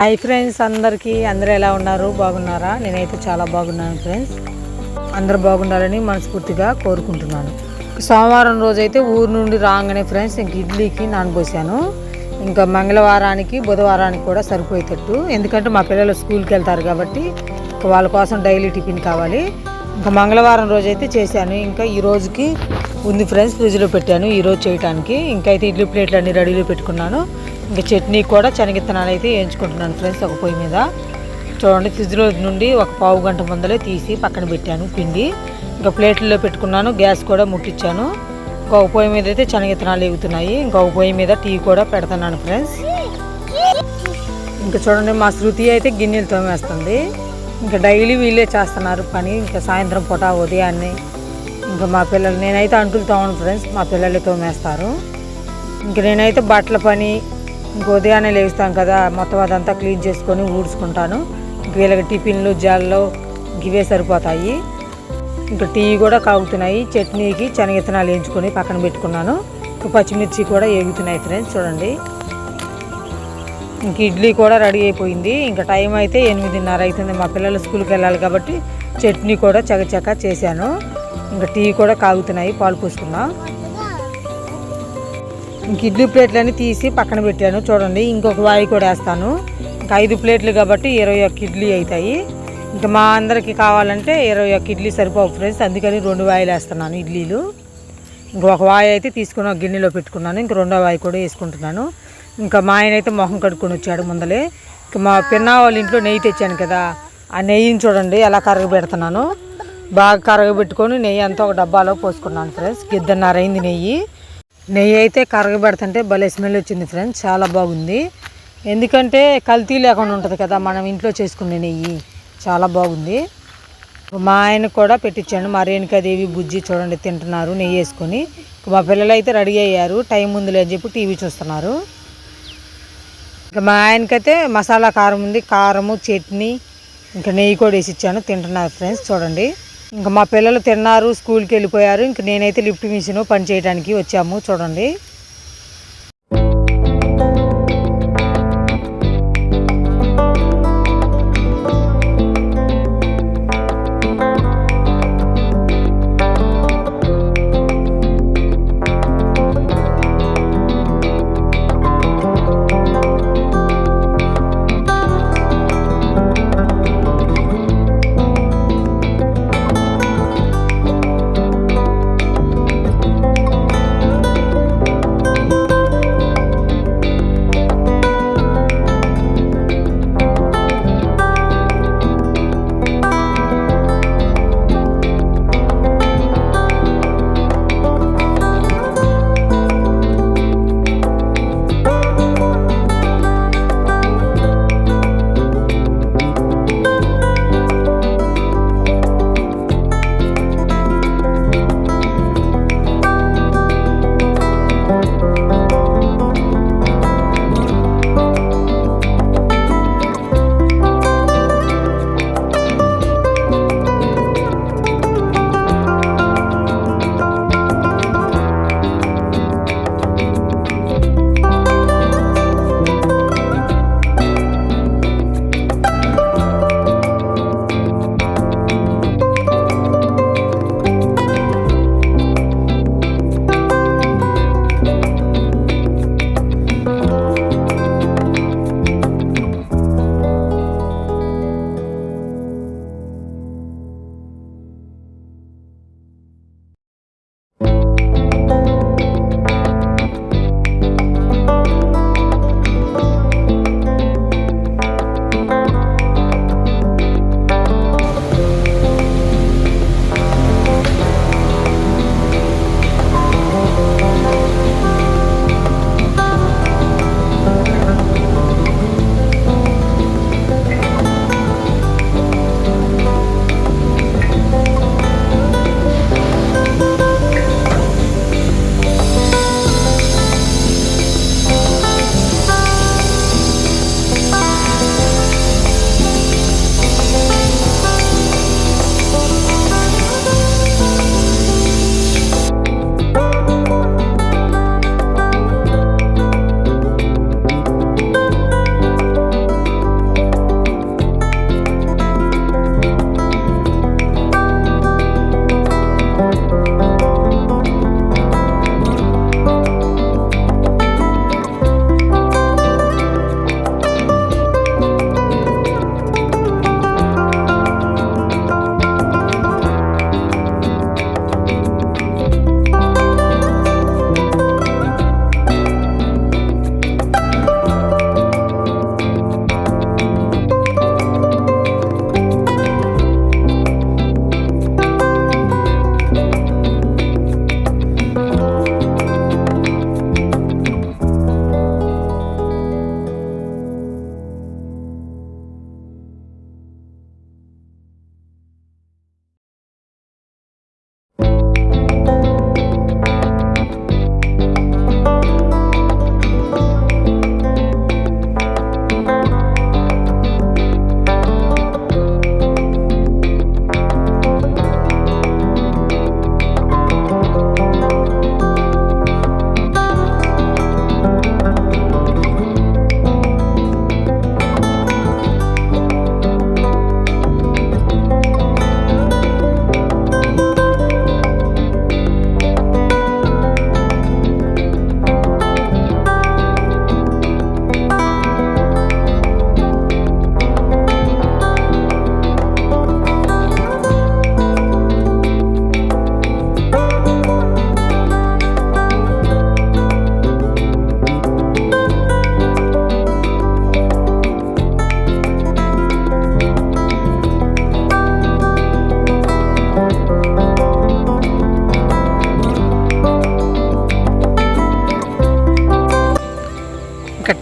Hi friends, అందరూ ఎలా ఉన్నారు? బాగున్నారా? నేనైతే చాలా బాగున్నాను ఫ్రెండ్స్. అందరూ బాగుండాలని మనస్ఫూర్తిగా కోరుకుంటున్నాను. సోమవారం రోజైతే ఊరు నుండి రాగానే ఫ్రెండ్స్ ఇంక ఇడ్లీకి నానబోసాను. ఇంకా మంగళవారానికి బుధవారానికి కూడా సరిపోయేటట్టు, ఎందుకంటే మా పిల్లలు స్కూల్కి వెళ్తారు కాబట్టి వాళ్ళ కోసం డైలీ టిఫిన్ కావాలి. ఇంకా మంగళవారం రోజైతే చేశాను. ఇంకా ఈ రోజుకి ఉంది ఫ్రెండ్స్, ఫ్రిడ్జ్లో పెట్టాను ఈరోజు చేయడానికి. ఇంకైతే ఇడ్లీ ప్లేట్లు అన్నీ రెడీలో పెట్టుకున్నాను. ఇంకా చట్నీ కూడా శనగిత్తనాలు అయితే వేయించుకుంటున్నాను ఫ్రెండ్స్ ఒక పొయ్యి మీద. చూడండి, ఫ్రిడ్జ్లో నుండి ఒక పావు గంట ముందలే తీసి పక్కన పెట్టాను పిండి. ఇంకా ప్లేట్లలో పెట్టుకున్నాను, గ్యాస్ కూడా ముట్టించాను. ఇంకొక పొయ్యి మీద అయితే శనగిత్తనాలు ఎగుతున్నాయి. ఇంకొక పొయ్యి మీద టీ కూడా పెడుతున్నాను ఫ్రెండ్స్. ఇంకా చూడండి, మా శృతి అయితే గిన్నెలు తోమేస్తుంది. ఇంకా డైలీ వీళ్ళే చేస్తున్నారు పని. ఇంకా సాయంత్రం పూట ఉదయాన్నే ఇంకా మా పిల్లలు, నేనైతే అంటులు తోమను ఫ్రెండ్స్, మా పిల్లలే తోమేస్తారు. ఇంక నేనైతే బట్టల పని ఇంక ఉదయాన్నే లేస్తాం కదా, మొత్తం అదంతా క్లీన్ చేసుకొని ఊడ్చుకుంటాను. ఇంక వీళ్ళకి టిఫిన్లు జాల్లో ఇవే సరిపోతాయి. ఇంకా టీ కూడా కాగుతున్నాయి. చట్నీకి శనగిత్తనాలు వేయించుకొని పక్కన పెట్టుకున్నాను. ఇంకా పచ్చిమిర్చి కూడా వేగుతున్నాయి ఫ్రెండ్స్. చూడండి, ఇంక ఇడ్లీ కూడా రెడీ అయిపోయింది. ఇంకా టైం అయితే 8:30 అవుతుంది. మా పిల్లలు స్కూల్కి వెళ్ళాలి కాబట్టి చట్నీ కూడా చకచకా చేశాను. ఇంకా టీ కూడా కాగుతున్నాయి, పాలు పోసుకున్నా. ఇంక ఇడ్లీ ప్లేట్లన్నీ తీసి పక్కన పెట్టాను. చూడండి, ఇంకొక వాయి కూడా వేస్తాను. ఇంకా 5 ప్లేట్లు కాబట్టి 21 ఇడ్లీ అవుతాయి. ఇంకా మా అందరికీ కావాలంటే 21 ఇడ్లీ సరిపోవు ఫ్రెండ్స్, అందుకని 2 వాయిలు వేస్తున్నాను ఇడ్లీలు. ఇంకొక వాయి అయితే తీసుకుని ఒక గిన్నెలో పెట్టుకున్నాను. ఇంక 2వ వాయి కూడా వేసుకుంటున్నాను. ఇంకా మా ఆయన అయితే మొహం కడుక్కొని వచ్చాడు ముందలే. ఇంకా మా పిన్నా వాళ్ళ ఇంట్లో నెయ్యి తెచ్చాను కదా, ఆ నెయ్యిని చూడండి ఎలా కరగబెడుతున్నాను. బాగా కరగబెట్టుకొని నెయ్యి అంతా ఒక డబ్బాలో పోసుకున్నాను ఫ్రెండ్స్. 1:30 అయింది నెయ్యి. నెయ్యి అయితే కరగబెడుతుంటే భలే స్మెల్ వచ్చింది ఫ్రెండ్స్, చాలా బాగుంది. ఎందుకంటే కల్తీ లేకుండా ఉంటుంది కదా మనం ఇంట్లో చేసుకునే నెయ్యి, చాలా బాగుంది. మా ఆయనకు కూడా పెట్టించాను. మా రేణుకాదేవి బుజ్జి చూడండి తింటున్నారు నెయ్యి వేసుకొని. మా పిల్లలు అయితే రెడీ అయ్యారు, టైం ఉందిలే అని చెప్పి టీవీ చూస్తున్నారు. ఇంకా మా ఆయనకైతే మసాలా కారం ఉంది, కారము చట్నీ ఇంకా నెయ్యి కూడా వేసి ఇచ్చాను, తింటున్నారు ఫ్రెండ్స్. చూడండి, ఇంకా మా పిల్లలు తిన్నారు, స్కూల్కి వెళ్ళిపోయారు. ఇంక నేనైతే లిఫ్ట్ మిషన్ పని చేయడానికి వచ్చాము. చూడండి,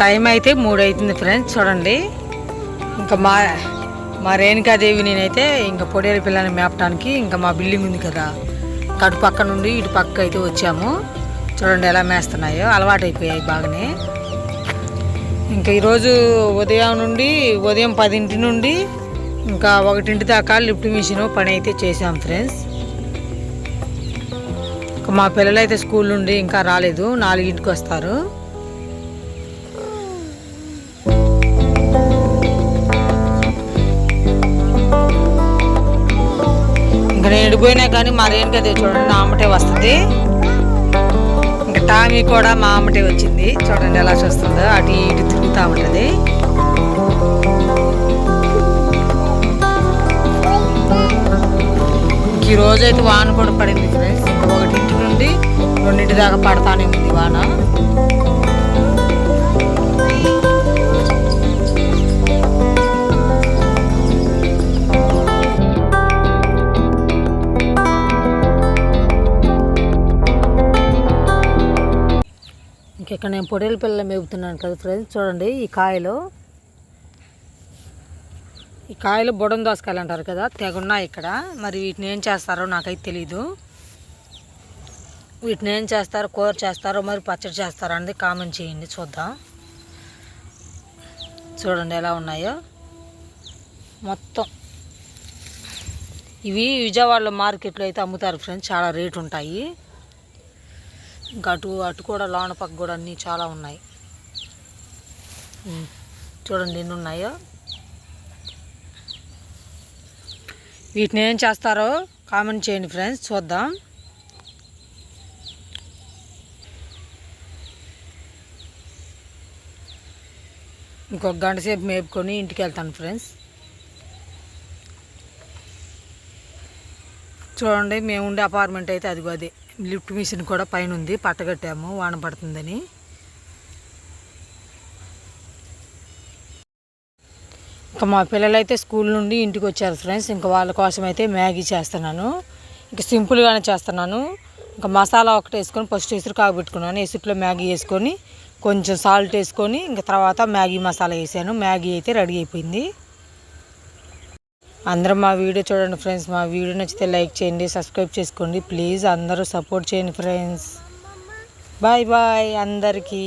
టైం అయితే 3 అవుతుంది ఫ్రెండ్స్. చూడండి, ఇంకా మా రేణుకాదేవి నేనైతే ఇంకా పొడేరు పిల్లని మేపటానికి ఇంకా మా బిల్డింగ్ ఉంది కదా, అటు పక్క నుండి ఇటు పక్క అయితే వచ్చాము. చూడండి ఎలా మేస్తున్నాయో, అలవాటు అయిపోయాయి బాగానే. ఇంకా ఈరోజు ఉదయం 10 నుండి ఇంకా 1 దాకా లిఫ్ట్ మిషన్ పని అయితే చేసాం ఫ్రెండ్స్. ఇంకా మా పిల్లలు అయితే స్కూల్ నుండి ఇంకా రాలేదు, 4ంటికి వస్తారు. ఇంకా నేను ఎడిపోయినా కానీ మా రేణుకదే చూడండి నా అమ్మటే వస్తుంది. ఇంకా టామీ కూడా మా అమ్మటే వచ్చింది. చూడండి ఎలా చూస్తుందో, అటు ఇటు తిరుగుతూ ఉంటుంది. ఈ రోజు అయితే వాన కూడా పడింది ఫ్రెండ్స్. ఇంకా 1 నుండి 2 దాకా పడతానే ఉంది వాన. ఇంకెక్కడ నేను పొడేల పిల్లలు మేపుతున్నాను కదా ఫ్రెండ్స్. చూడండి ఈ కాయలు బొడం దోసకాయలు అంటారు కదా, తెగున్నాయి ఇక్కడ. మరి వీటిని ఏం చేస్తారో నాకైతే తెలీదు. వీటిని ఏం చేస్తారో, కూర చేస్తారో మరి పచ్చడి చేస్తారో అనేది కామెంట్ చేయండి, చూద్దాం. చూడండి ఎలా ఉన్నాయో మొత్తం. ఇవి విజయవాడలో మార్కెట్లో అయితే అమ్ముతారు ఫ్రెండ్స్, చాలా రేటు ఉంటాయి. ఇంకా అటు కూడా లోన పక్క కూడా అన్నీ చాలా ఉన్నాయి. చూడండి ఎన్ని ఉన్నాయో. వీటిని ఏం చేస్తారో కామెంట్ చేయండి ఫ్రెండ్స్, చూద్దాం. ఇంకొక 1 గంట సేపు మేపుకొని ఇంటికి వెళ్తాను ఫ్రెండ్స్. చూడండి మేము ఉండే అపార్ట్మెంట్ అయితే అదే లిఫ్ట్ మిషన్ కూడా పైన ఉంది, పట్టగట్టాము వాన పడుతుందని. ఇంకా మా పిల్లలు అయితే స్కూల్ నుండి ఇంటికి వచ్చారు ఫ్రెండ్స్. ఇంకా వాళ్ళ కోసం అయితే మ్యాగీ చేస్తున్నాను. ఇంకా సింపుల్గానే చేస్తున్నాను. ఇంకా మసాలా ఒకటి వేసుకొని ఫస్ట్ ఎసురు కాగబెట్టుకున్నాను. ఎసురులో మ్యాగీ వేసుకొని కొంచెం సాల్ట్ వేసుకొని ఇంకా తర్వాత మ్యాగీ మసాలా వేసాను. మ్యాగీ అయితే రెడీ అయిపోయింది. అందరూ మా వీడియో చూడండి ఫ్రెండ్స్. మా వీడియో నచ్చితే లైక్ చేయండి, సబ్స్క్రైబ్ చేసుకోండి ప్లీజ్. అందరూ సపోర్ట్ చేయండి ఫ్రెండ్స్. బాయ్ బాయ్ అందరికీ.